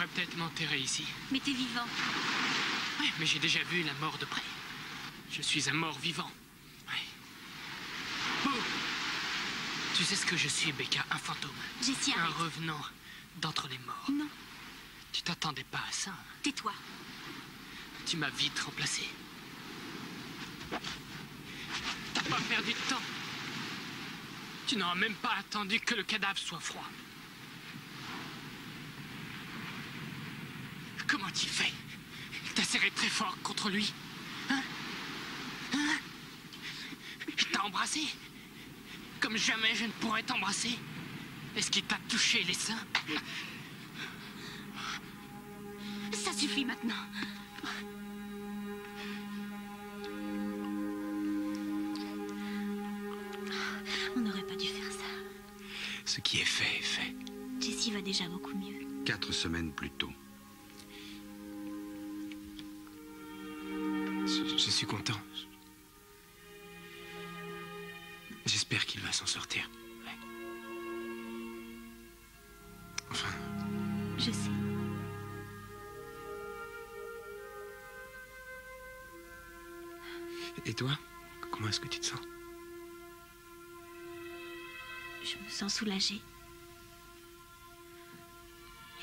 devrais peut-être m'enterrer ici. Mais t'es vivant. Oui, mais j'ai déjà vu la mort de près. Je suis un mort vivant. Oui. Oh! Tu sais ce que je suis, Becca? Un fantôme. Jessie, un arrête. revenant d'entre les morts. Non. Tu t'attendais pas à ça. Tais-toi. Tu m'as vite remplacé. T'as pas perdu de temps. Tu n'auras même pas attendu que le cadavre soit froid. Comment t'y fais? T'as serré très fort contre lui. Hein? T'as embrassé? Comme jamais je ne pourrais t'embrasser. Est-ce qu'il t'a touché les seins? Ça suffit maintenant. On n'aurait pas dû faire ça. Ce qui est fait est fait. Jessie va déjà beaucoup mieux. 4 semaines plus tôt. Je suis content. J'espère qu'il va s'en sortir. Ouais. Enfin... Je sais. Et toi? Comment est-ce que tu te sens? Je me sens soulagée.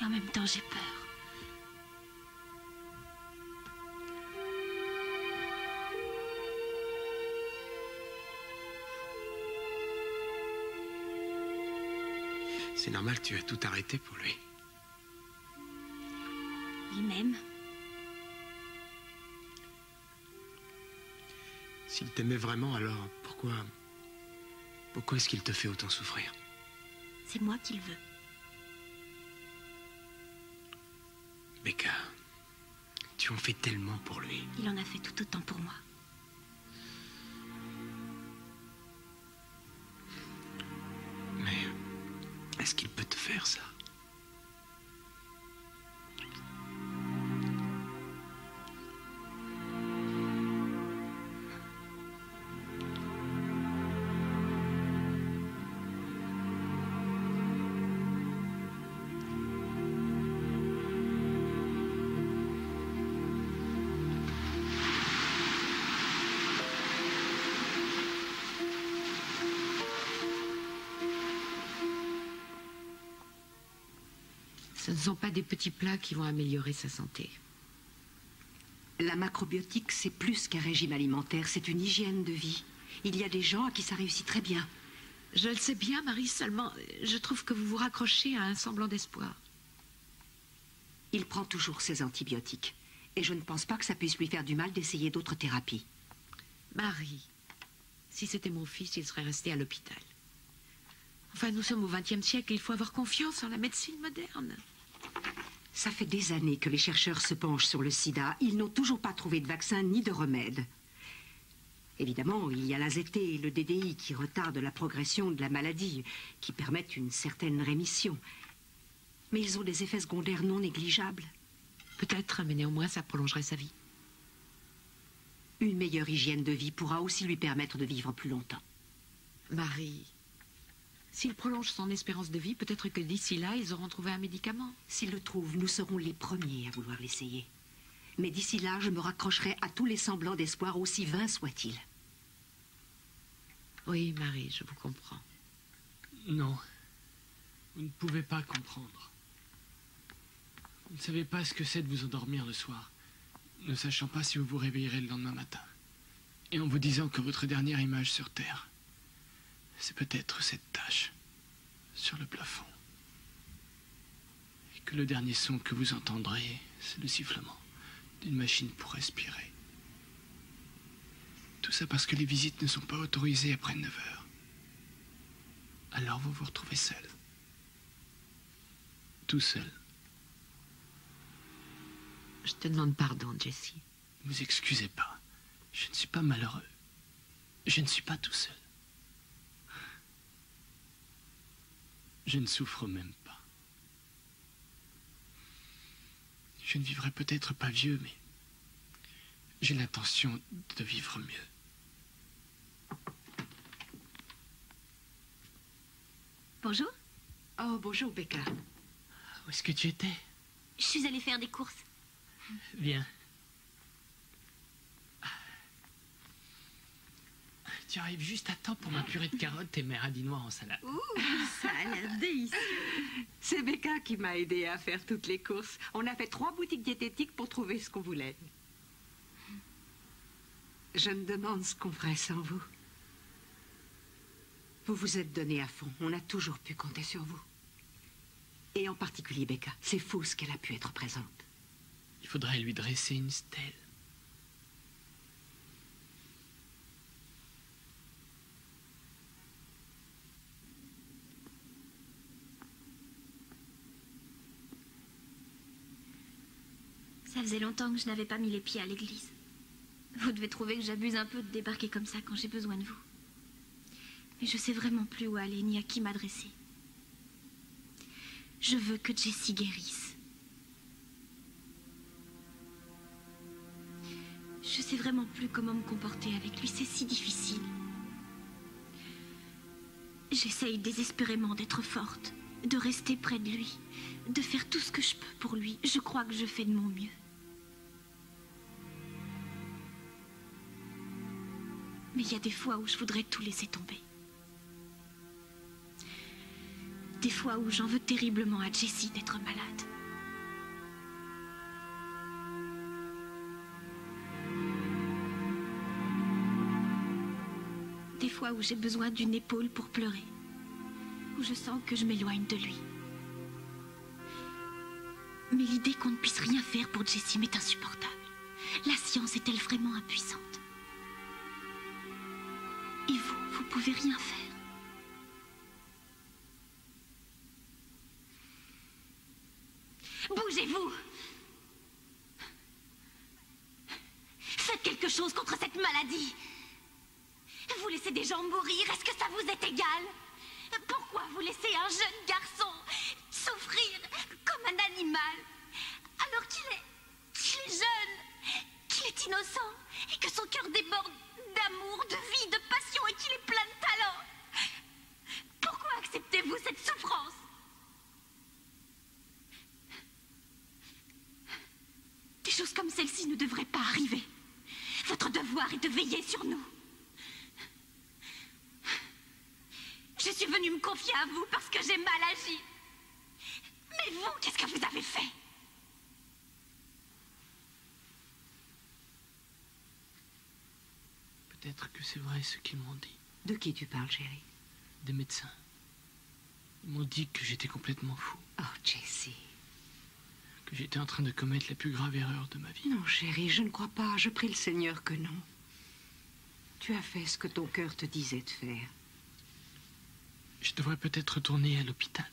Et en même temps, j'ai peur. C'est normal, tu as tout arrêté pour lui. Il m'aime. S'il t'aimait vraiment, alors pourquoi est-ce qu'il te fait autant souffrir? C'est moi qui le veux. Becca, tu en fais tellement pour lui. Il en a fait tout autant pour moi. Mais est-ce qu'il peut te faire ça? Ce ne sont pas des petits plats qui vont améliorer sa santé. La macrobiotique, c'est plus qu'un régime alimentaire, c'est une hygiène de vie. Il y a des gens à qui ça réussit très bien. Je le sais bien, Marie, seulement je trouve que vous vous raccrochez à un semblant d'espoir. Il prend toujours ses antibiotiques. Et je ne pense pas que ça puisse lui faire du mal d'essayer d'autres thérapies. Marie, si c'était mon fils, il serait resté à l'hôpital. Enfin, nous sommes au XXe siècle, il faut avoir confiance en la médecine moderne. Ça fait des années que les chercheurs se penchent sur le sida. Ils n'ont toujours pas trouvé de vaccin ni de remède. Évidemment, il y a l'AZT et le DDI qui retardent la progression de la maladie, qui permettent une certaine rémission. Mais ils ont des effets secondaires non négligeables. Peut-être, mais néanmoins, ça prolongerait sa vie. Une meilleure hygiène de vie pourra aussi lui permettre de vivre plus longtemps. Marie, s'il prolonge son espérance de vie, peut-être que d'ici là, ils auront trouvé un médicament. S'ils le trouvent, nous serons les premiers à vouloir l'essayer. Mais d'ici là, je me raccrocherai à tous les semblants d'espoir, aussi vains soient-ils. Oui, Marie, je vous comprends. Non. Vous ne pouvez pas comprendre. Vous ne savez pas ce que c'est de vous endormir le soir, ne sachant pas si vous vous réveillerez le lendemain matin. Et en vous disant que votre dernière image sur Terre, c'est peut-être cette tache sur le plafond. Et que le dernier son que vous entendrez, c'est le sifflement d'une machine pour respirer. Tout ça parce que les visites ne sont pas autorisées après 9 heures. Alors vous vous retrouvez seul. Tout seul. Je te demande pardon, Jessie. Ne vous excusez pas. Je ne suis pas malheureux. Je ne suis pas tout seul. Je ne souffre même pas. Je ne vivrai peut-être pas vieux, mais j'ai l'intention de vivre mieux. Bonjour. Oh, bonjour, Becca. Où est-ce que tu étais? Je suis allée faire des courses. Viens. Tu arrives juste à temps pour ma purée de carottes et mes radis noirs en salade. Ouh, ça a l'air délicieux. C'est Becca qui m'a aidé à faire toutes les courses. On a fait 3 boutiques diététiques pour trouver ce qu'on voulait. Je me demande ce qu'on ferait sans vous. Vous vous êtes donné à fond. On a toujours pu compter sur vous. Et en particulier Becca. C'est fou ce qu'elle a pu être présente. Il faudrait lui dresser une stèle. Ça faisait longtemps que je n'avais pas mis les pieds à l'église. Vous devez trouver que j'abuse un peu de débarquer comme ça quand j'ai besoin de vous. Mais je sais vraiment plus où aller ni à qui m'adresser. Je veux que Jessie guérisse. Je sais vraiment plus comment me comporter avec lui, c'est si difficile. J'essaye désespérément d'être forte, de rester près de lui, de faire tout ce que je peux pour lui. Je crois que je fais de mon mieux. Mais il y a des fois où je voudrais tout laisser tomber. Des fois où j'en veux terriblement à Jessie d'être malade. Des fois où j'ai besoin d'une épaule pour pleurer. Où je sens que je m'éloigne de lui. Mais l'idée qu'on ne puisse rien faire pour Jessie m'est insupportable. La science est-elle vraiment impuissante? Et vous pouvez rien faire. Bougez-vous! Faites quelque chose contre cette maladie! Vous laissez des gens mourir, est-ce que ça vous est égal? Pourquoi vous laissez un jeune garçon souffrir comme un animal alors qu'il est jeune, qu'il est innocent et que son cœur déborde d'amour, de vie, de passion et qu'il est plein de talent? Pourquoi acceptez-vous cette souffrance? Des choses comme celle-ci ne devraient pas arriver. Votre devoir est de veiller sur nous. Je suis venue me confier à vous parce que j'ai mal agi. Mais vous, qu'est-ce que vous avez fait? Peut-être que c'est vrai ce qu'ils m'ont dit. De qui tu parles, chérie? Des médecins. Ils m'ont dit que j'étais complètement fou. Oh, Jessie. Que j'étais en train de commettre la plus grave erreur de ma vie. Non, chérie, je ne crois pas. Je prie le Seigneur que non. Tu as fait ce que ton cœur te disait de faire. Je devrais peut-être retourner à l'hôpital.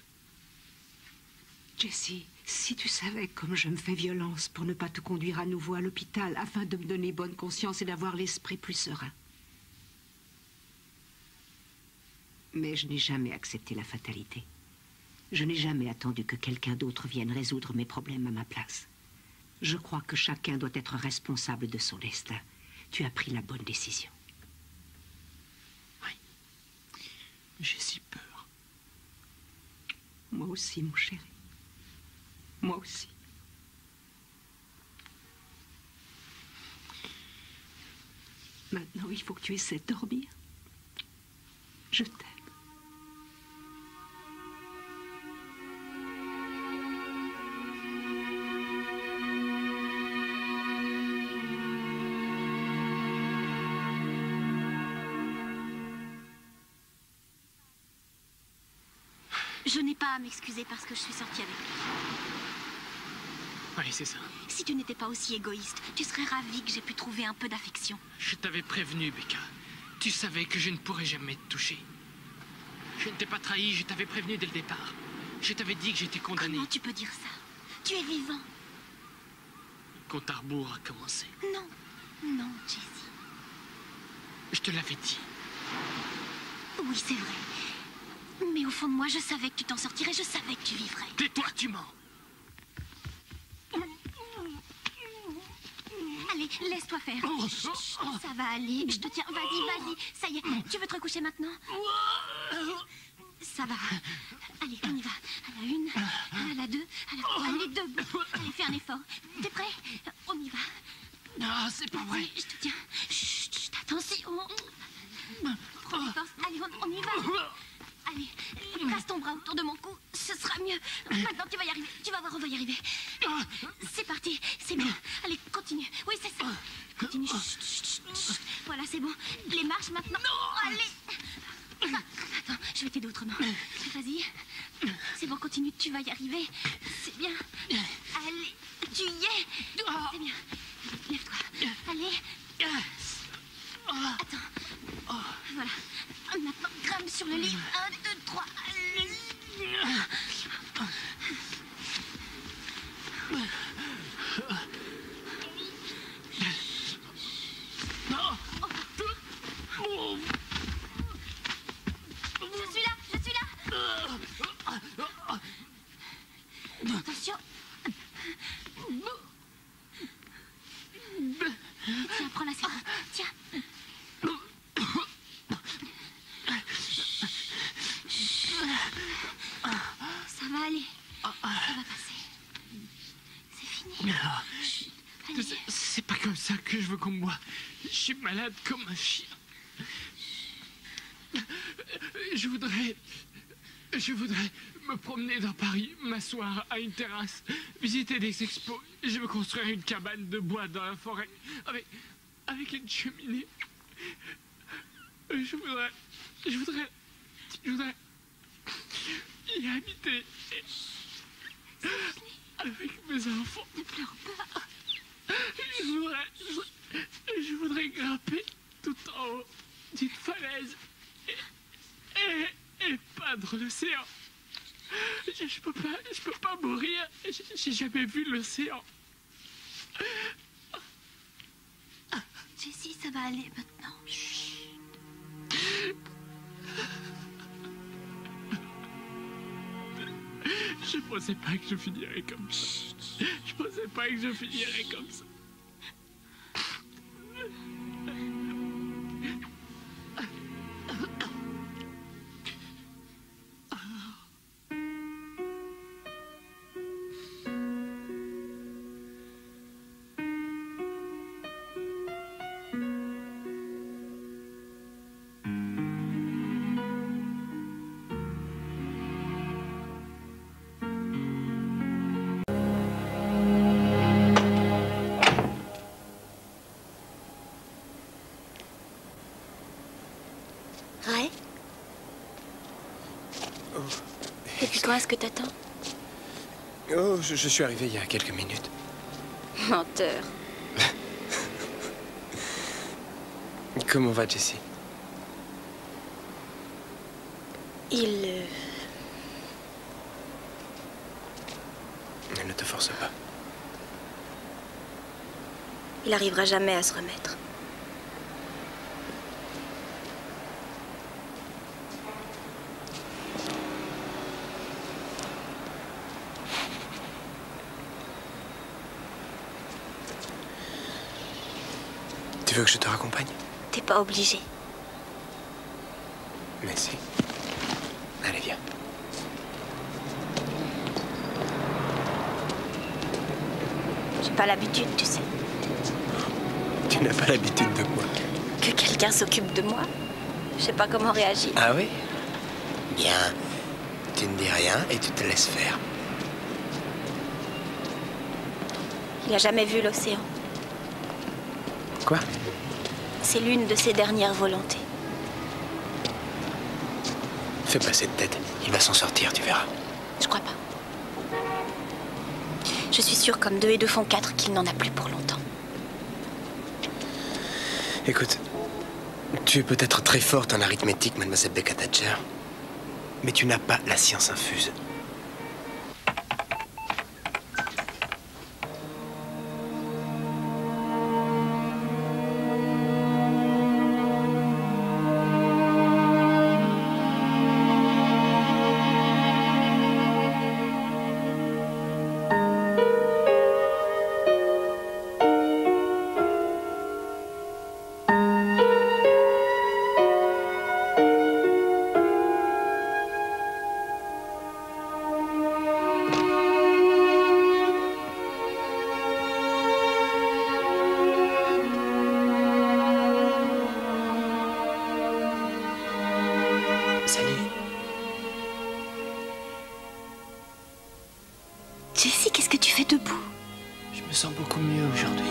Jessie, si tu savais comme je me fais violence pour ne pas te conduire à nouveau à l'hôpital afin de me donner bonne conscience et d'avoir l'esprit plus serein. Mais je n'ai jamais accepté la fatalité. Je n'ai jamais attendu que quelqu'un d'autre vienne résoudre mes problèmes à ma place. Je crois que chacun doit être responsable de son destin. Tu as pris la bonne décision. Oui. J'ai si peur. Moi aussi, mon chéri. Moi aussi. Maintenant, il faut que tu essaies de dormir. Je t'aime. Je n'ai pas à m'excuser parce que je suis sortie avec lui. Oui, c'est ça. Si tu n'étais pas aussi égoïste, tu serais ravie que j'ai pu trouver un peu d'affection. Je t'avais prévenu, Becca. Tu savais que je ne pourrais jamais te toucher. Je ne t'ai pas trahi, je t'avais prévenu dès le départ. Je t'avais dit que j'étais condamné. Comment tu peux dire ça? Tu es vivant. Le compte à rebours a commencé. Non, non, Jessie. Je te l'avais dit. Oui, c'est vrai. Mais au fond de moi, je savais que tu t'en sortirais, je savais que tu vivrais. Tais-toi, tu mens. Allez, laisse-toi faire. Chut, ça va aller, je te tiens. Vas-y, vas-y. Ça y est, tu veux te recoucher maintenant? Ça va. Allez, on y va. À la 1, à la 2, à la 3. Allez, debout. Allez, fais un effort. T'es prêt? On y va. Non, c'est pas vrai. Je te tiens. Chut, chut, attention. Prends des forces. Allez, on y va. Allez, passe ton bras autour de mon cou. Ce sera mieux. Maintenant, tu vas y arriver. Tu vas voir, on va y arriver. C'est parti. C'est bien. Allez, continue. Oui, c'est ça. Continue. Chut, chut, chut, chut. Voilà, c'est bon. Les marches maintenant. Non. Allez. Attends, je vais t'aider autrement. Vas-y. C'est bon, continue. Tu vas y arriver. C'est bien. Allez, tu y es. C'est bien. Lève-toi. Allez. Attends. Voilà. Maintenant, grimpe sur le lit. 1, 2, 3. Allez. Je suis là. Attention. Tiens, prends la serre. Tiens. Ça va aller. Ça va passer. C'est fini. Allez. C'est pas comme ça que je veux qu'on me voie. Je suis malade comme un chien. Je voudrais me promener dans Paris, m'asseoir à une terrasse, visiter des expos. Je veux construire une cabane de bois dans la forêt avec une cheminée. Je voudrais y habiter avec mes enfants. Ne pleure pas. Je voudrais grimper tout en haut d'une falaise et peindre l'océan. Je peux pas mourir. J'ai jamais vu l'océan. Jessie, ça va aller maintenant. Chut. Je pensais pas que je finirais comme ça. Je pensais pas que je finirais comme ça. Ray? Depuis quand est-ce que t'attends? Oh, je suis arrivé il y a quelques minutes. Menteur. Comment va Jessie? Il... Ne te force pas. Il arrivera jamais à se remettre. Tu veux que je te raccompagne? T'es pas obligé. Mais si. Allez, viens. J'ai pas l'habitude, tu sais. Tu n'as pas l'habitude de quoi? Que quelqu'un s'occupe de moi. Je sais pas comment réagir. Ah oui? Bien. Tu ne dis rien et tu te laisses faire. Il a jamais vu l'océan. Quoi? C'est l'une de ses dernières volontés. Fais pas cette tête. Il va s'en sortir, tu verras. Je crois pas. Je suis sûre, comme 2 et 2 font 4, qu'il n'en a plus pour longtemps. Écoute, tu es peut-être très forte en arithmétique, mademoiselle Becca Thatcher, mais tu n'as pas la science infuse. Jessie, qu'est-ce que tu fais debout? Je me sens beaucoup mieux aujourd'hui.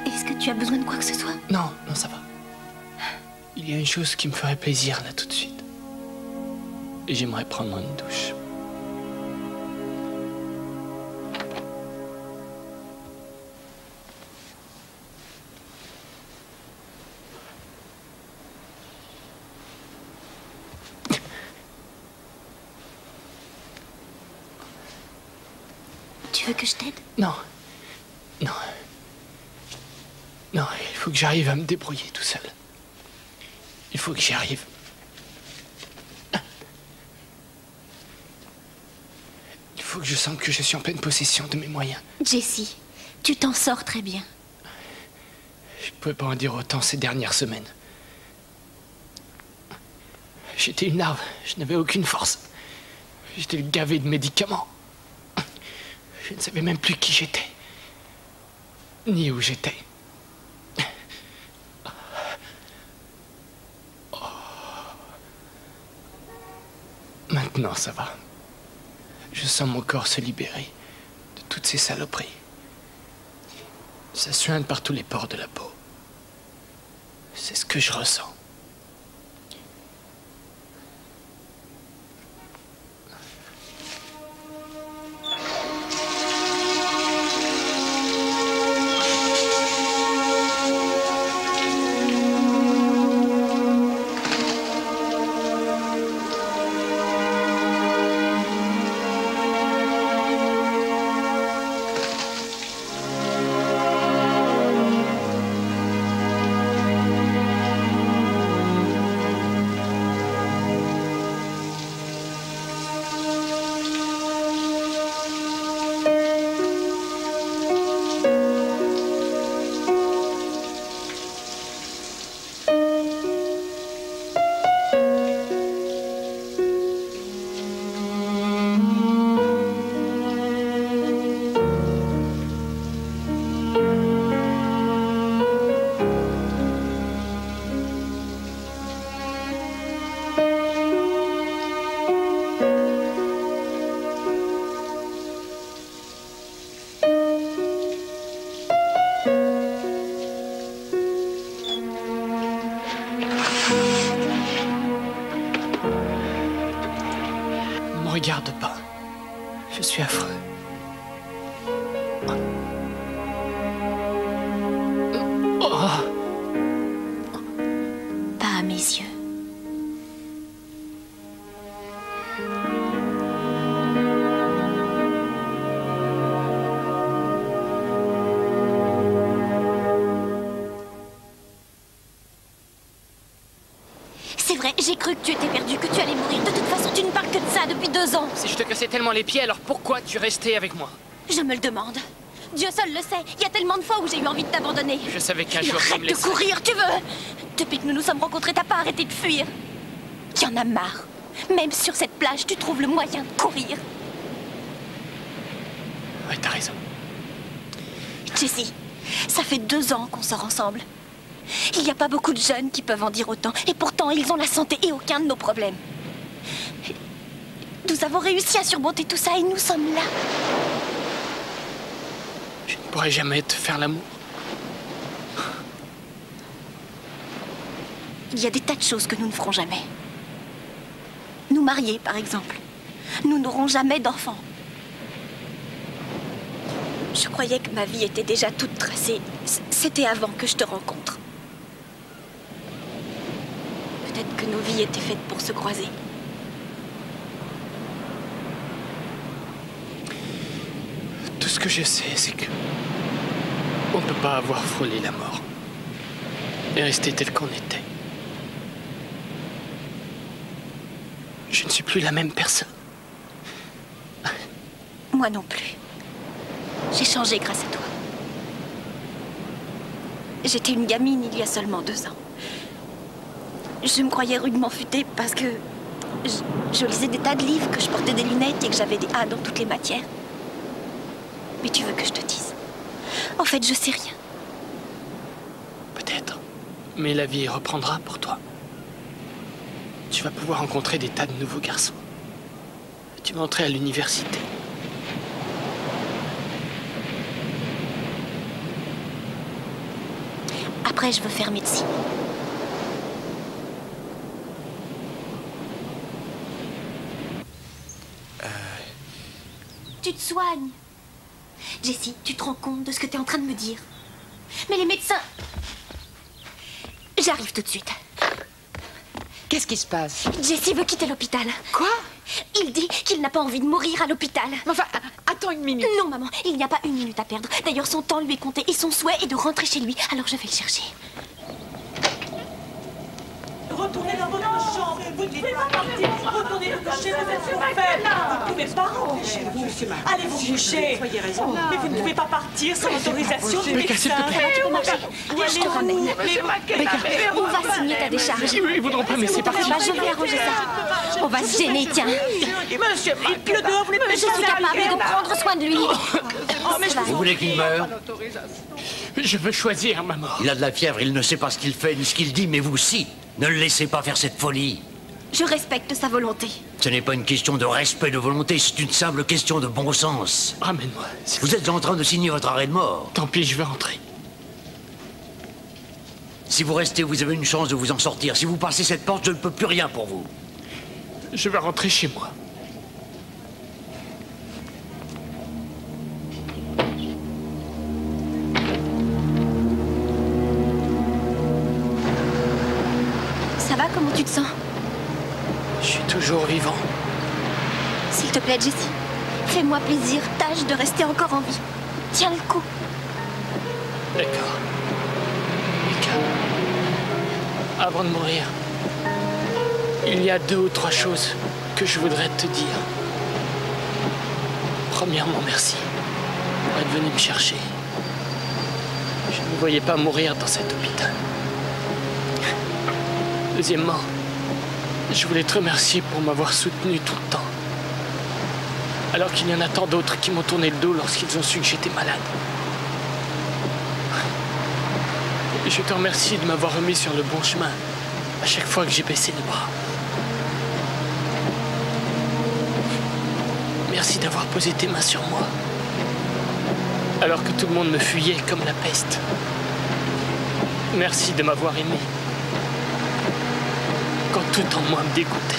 Est-ce que tu as besoin de quoi que ce soit? Non, non, ça va. Il y a une chose qui me ferait plaisir là tout de suite. Et j'aimerais prendre une douche. Tu veux que je t'aide? Non. Non. Non, il faut que j'arrive à me débrouiller tout seul. Il faut que j'y arrive. Il faut que je sente que je suis en pleine possession de mes moyens. Jessie, tu t'en sors très bien. Je pouvais pas en dire autant ces dernières semaines. J'étais une larve, je n'avais aucune force. J'étais gavé de médicaments. Je ne savais même plus qui j'étais. Ni où j'étais. Maintenant, ça va. Je sens mon corps se libérer de toutes ces saloperies. Ça suinte par tous les pores de la peau. C'est ce que je ressens. Regarde pas. Je suis affreux. Oh. Pas à mes yeux. C'est vrai, j'ai cru que tu étais perdu, que tu allais mourir. De toute façon, tu ne parles que de ça depuis 2 ans. Si je te cassais tellement les pieds, alors pourquoi tu restais avec moi? Je me le demande. Dieu seul le sait. Il y a tellement de fois où j'ai eu envie de t'abandonner. Je savais qu'un jour tu Arrête me de laisserais. courir, tu veux? Depuis que nous nous sommes rencontrés, t'as pas arrêté de fuir. Tu en as marre. Même sur cette plage, tu trouves le moyen de courir. Ouais, t'as raison. Jessie, ça fait 2 ans qu'on sort ensemble. Il n'y a pas beaucoup de jeunes qui peuvent en dire autant. Et pourtant, ils ont la santé et aucun de nos problèmes. Nous avons réussi à surmonter tout ça et nous sommes là. Je ne pourrai jamais te faire l'amour. Il y a des tas de choses que nous ne ferons jamais. Nous marier, par exemple. Nous n'aurons jamais d'enfants. Je croyais que ma vie était déjà toute tracée. C'était avant que je te rencontre. Peut-être que nos vies étaient faites pour se croiser. Tout ce que je sais, c'est que on ne peut pas avoir frôlé la mort et rester tel qu'on était. Je ne suis plus la même personne. Moi non plus. J'ai changé grâce à toi. J'étais une gamine il y a seulement 2 ans. Je me croyais rudement futée parce que je lisais des tas de livres, que je portais des lunettes et que j'avais des A dans toutes les matières. Mais tu veux que je te dise? En fait, je sais rien. Peut-être. Mais la vie reprendra pour toi. Tu vas pouvoir rencontrer des tas de nouveaux garçons. Tu vas entrer à l'université. Après, je veux faire médecine. Tu te soignes. Jessie, tu te rends compte de ce que tu es en train de me dire? Mais les médecins... J'arrive tout de suite. Qu'est-ce qui se passe? Jessie veut quitter l'hôpital. Quoi? Il dit qu'il n'a pas envie de mourir à l'hôpital. Enfin, attends une minute. Non, maman, il n'y a pas une minute à perdre. D'ailleurs, son temps lui est compté et son souhait est de rentrer chez lui. Alors je vais le chercher. Retournez dans votre chambre. Vous ne pouvez pas partir. Retournez vous coucher, vous êtes surfaite. Vous ne pouvez pas rentrer chez vous. Allez vous coucher. Soyez raisonnable. Mais vous ne pouvez pas partir sans l'autorisation du Becca, s'il te médecin. plaît. Tu peux marcher. Je te ramène. On va signer ta décharge. Ils voudront pas me laisser partir. Bah, je vais arranger ça. On va se gêner, tiens. Monsieur, il pleut dehors, vous n'êtes Je suis capable de prendre soin de lui. Vous voulez qu'il meure? Je veux choisir ma mort. Il a de la fièvre, il ne sait pas ce qu'il fait ni ce qu'il dit, mais vous si. Ne le laissez pas faire cette folie. Je respecte sa volonté. Ce n'est pas une question de respect de volonté, c'est une simple question de bon sens. Ramène-moi. Vous êtes en train de signer votre arrêt de mort. Tant pis, je vais rentrer. Si vous restez, vous avez une chance de vous en sortir. Si vous passez cette porte, je ne peux plus rien pour vous. Je vais rentrer chez moi. Ça va, comment tu te sens? Je suis toujours vivant. S'il te plaît, Jessie, fais-moi plaisir, tâche de rester encore en vie. Tiens le coup. D'accord. Mika, avant de mourir, il y a 2 ou 3 choses que je voudrais te dire. Premièrement, merci pour être venu me chercher. Je ne me voyais pas mourir dans cet hôpital. Deuxièmement, je voulais te remercier pour m'avoir soutenu tout le temps. Alors qu'il y en a tant d'autres qui m'ont tourné le dos lorsqu'ils ont su que j'étais malade. Je te remercie de m'avoir remis sur le bon chemin à chaque fois que j'ai baissé les bras. Merci d'avoir posé tes mains sur moi, alors que tout le monde me fuyait comme la peste. Merci de m'avoir aimé, quand tout en moi me dégoûtait.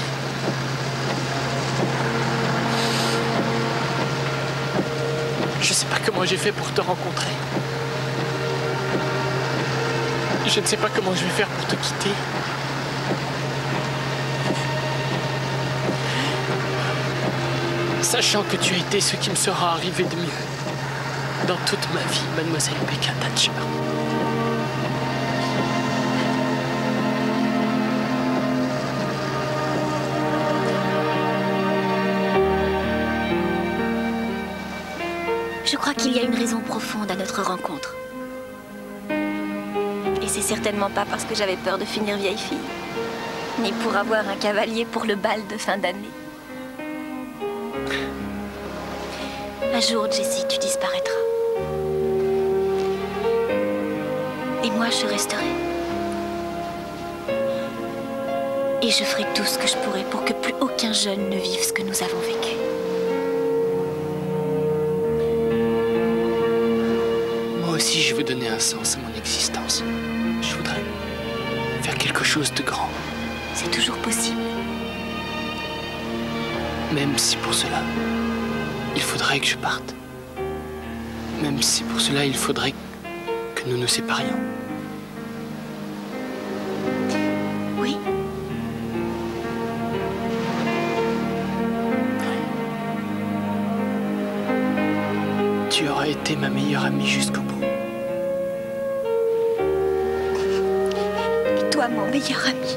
Je sais pas comment j'ai fait pour te rencontrer. Je ne sais pas comment je vais faire pour te quitter. Sachant que tu as été ce qui me sera arrivé de mieux dans toute ma vie, mademoiselle Becca Thatcher. Je crois qu'il y a une raison profonde à notre rencontre. Et c'est certainement pas parce que j'avais peur de finir vieille fille, ni pour avoir un cavalier pour le bal de fin d'année. Un jour, Jessie, tu disparaîtras. Et moi, je resterai. Et je ferai tout ce que je pourrai pour que plus aucun jeune ne vive ce que nous avons vécu. Moi aussi, je veux donner un sens à mon existence. Je voudrais faire quelque chose de grand. C'est toujours possible. Même si pour cela, il faudrait que je parte. Même si pour cela, il faudrait que nous nous séparions. Oui. Tu auras été ma meilleure amie jusqu'au bout. Et toi, mon meilleur ami.